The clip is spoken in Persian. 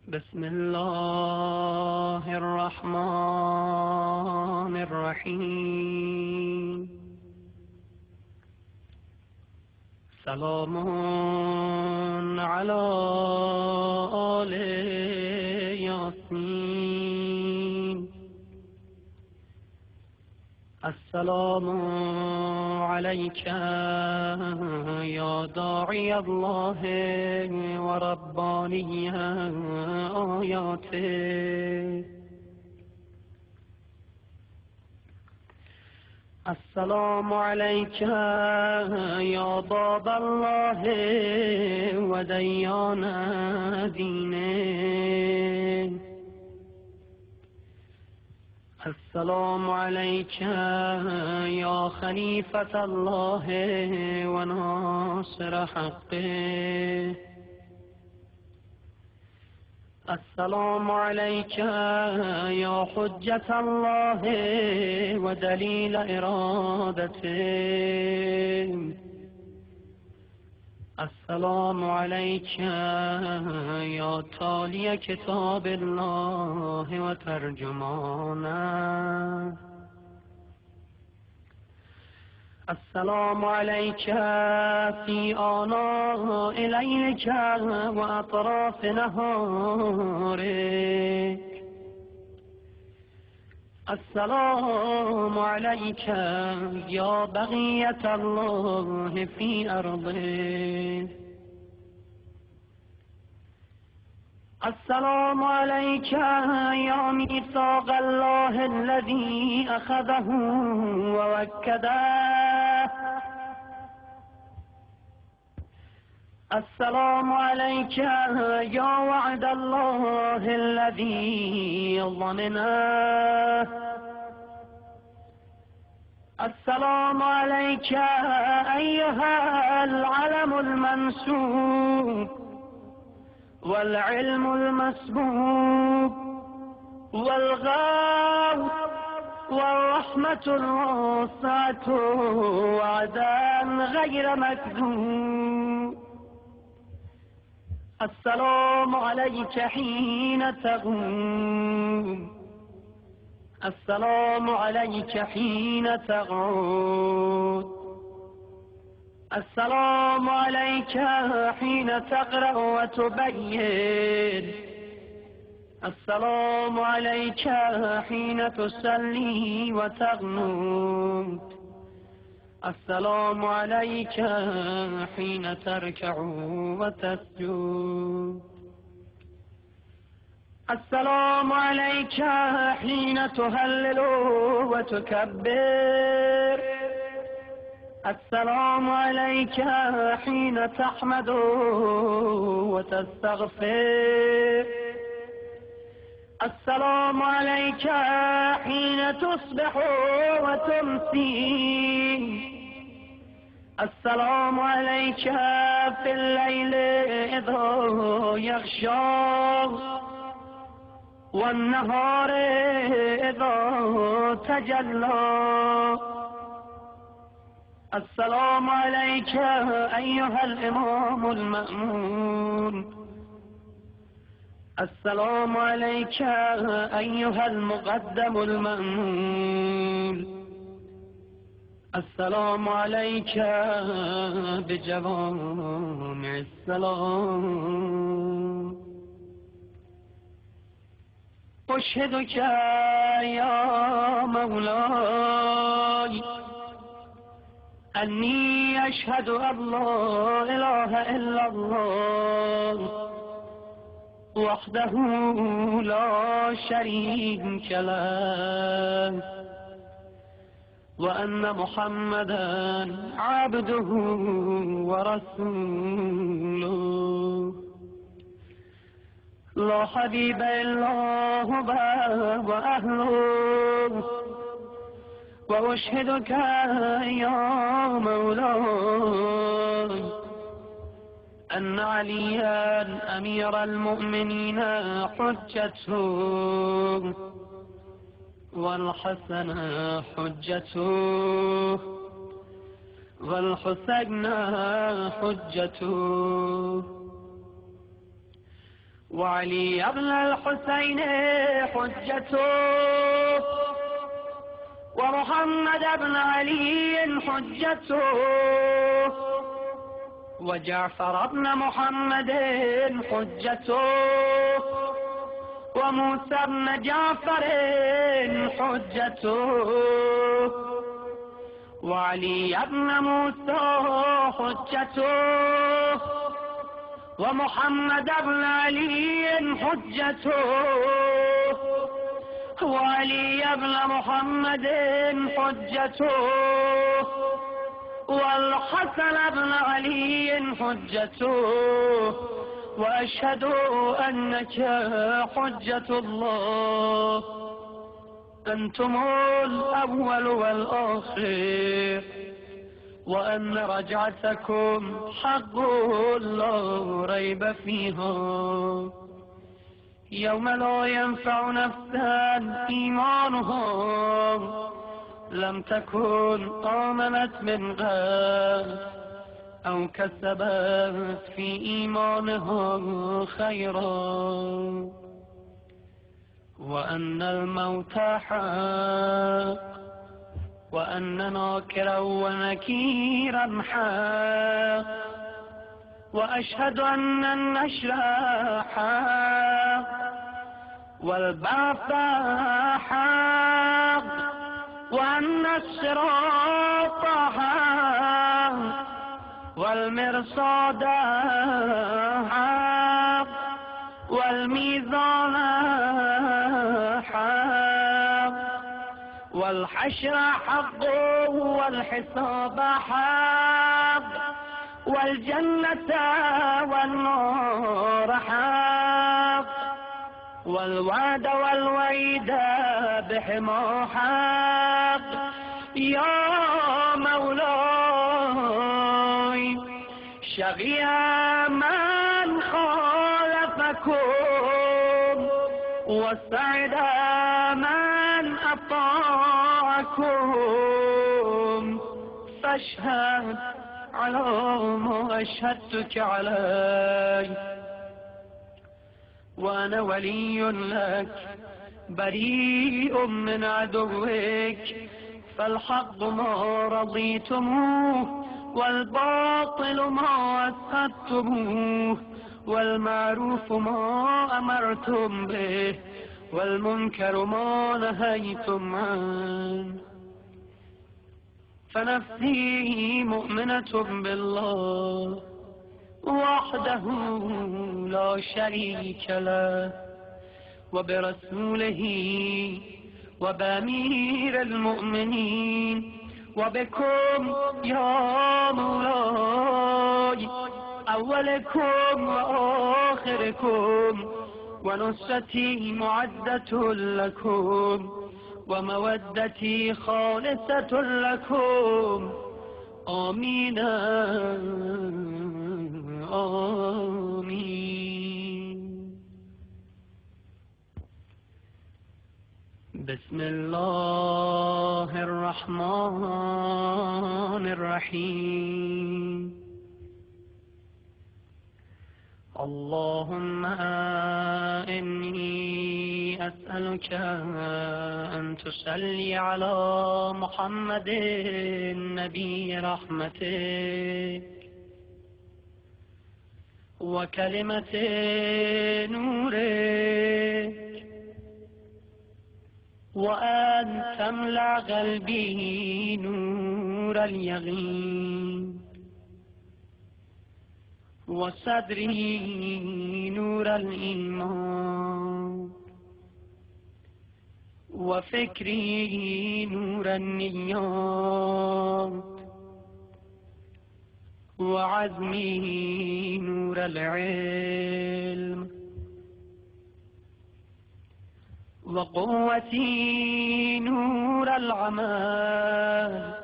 بسم الله الرحمن الرحیم. سلام علی آل یاسین. السلام علیک یا داعی الله و ربانی آیاته. السلام علیک یا باب الله و دیان دینه. السلام علیک یا خلیفة الله و ناصر حقه. السلام علیک یا حجة الله و دلیل ارادته. السلام علیک یا تالی کتاب الله و ترجمانه. السلام علیک فی آناء لیلک و اطراف نهارک. السلام علیک یا بقیة الله فی ارضه. السلام علیک یا میثاق الله الذی اخذه و وکده. السلام علیک یا وعد الله الذی ضمنه. السلام علیک ایها العلم المنسوب والعلم المسبوق والغوث والرحمة الواسعة وعدا غير مكذوب. السلام عليك حين تقوم. السلام عليك حين تقعد. السلام عليك حين تقرأ وتبين. السلام عليك حين تصلي وتقنت. السلام عليك حين تركع وتسجد. السلام عليك حين تهلل وتكبر. السلام عليك حين تحمد وتستغفر. السلام عليك حين تصبح وتمسي. السلام عليك في الليل إذا يغشى والنهار إذا تجلى. السلام عليك أيها الإمام المأمون. السلام عليك أيها المقدم المأمول. السلام عليك بجوامع السلام. أشهدك يا مولاي أني أشهد أن لا إله إلا الله وحده لا شريك له وأن محمدا عبده ورسوله لا حبيب إلا هو وأهله. وأشهدك يا مولاي أن عليا أمير المؤمنين حجته والحسن حجته والحسين حجته وعلي بن الحسين حجته، ومحمد بن علي حجته، وجعفر بن محمد حجته، وموسى بن جعفر حجته، وعلي بن موسى حجته، ومحمد بن علي حجته، وعلي بن محمد حجته، والحسن بن علي حجته، وأشهد أنك حجة الله، أنتم الأول والآخر، وأن رجعتكم حق لا ريب فيها، يوم لا ينفع نفسا إيمانها لم تكن آمنت من قبل أو كسبت في إيمانها خيرا، وأن الموت حق، وأن ناكرا ونكيرا حق، وأشهد أن النشر حق، والبعث حق، وأن الصراط حق، والمرصاد حق، والميزان حق، والحشر حق، والحساب حق، والجنة والنار حق، والوعد والوعيد بهما حق. يا مولاي شقي من خالفكم، وسعد من أطاعكم، فاشهد على ما أشهدتك عليه، وأنا ولي لك بريء من عدوك، فالحق ما رضيتموه، والباطل ما أسخطتموه، والمعروف ما أمرتم به، والمنكر ما نهيتم عنه. فنفسي مؤمنة بالله وحده لا شريك له، وبرسوله، وبأمير المؤمنين، وبكم يا مولاي، أولكم وآخركم، ونصرتي معدة لكم، ومودتي خالصة لكم. آمين آمين. بسم الله الرحمن الرحيم. اللهم إني أسألك أن تصلي على محمد نبي رحمتك وكلمة نورك، وأن تملأ قلبي نور اليقين، وصدري نور الإيمان، وفكري نور النيات، وعزمي نور العلم، وقوتي نور العمل،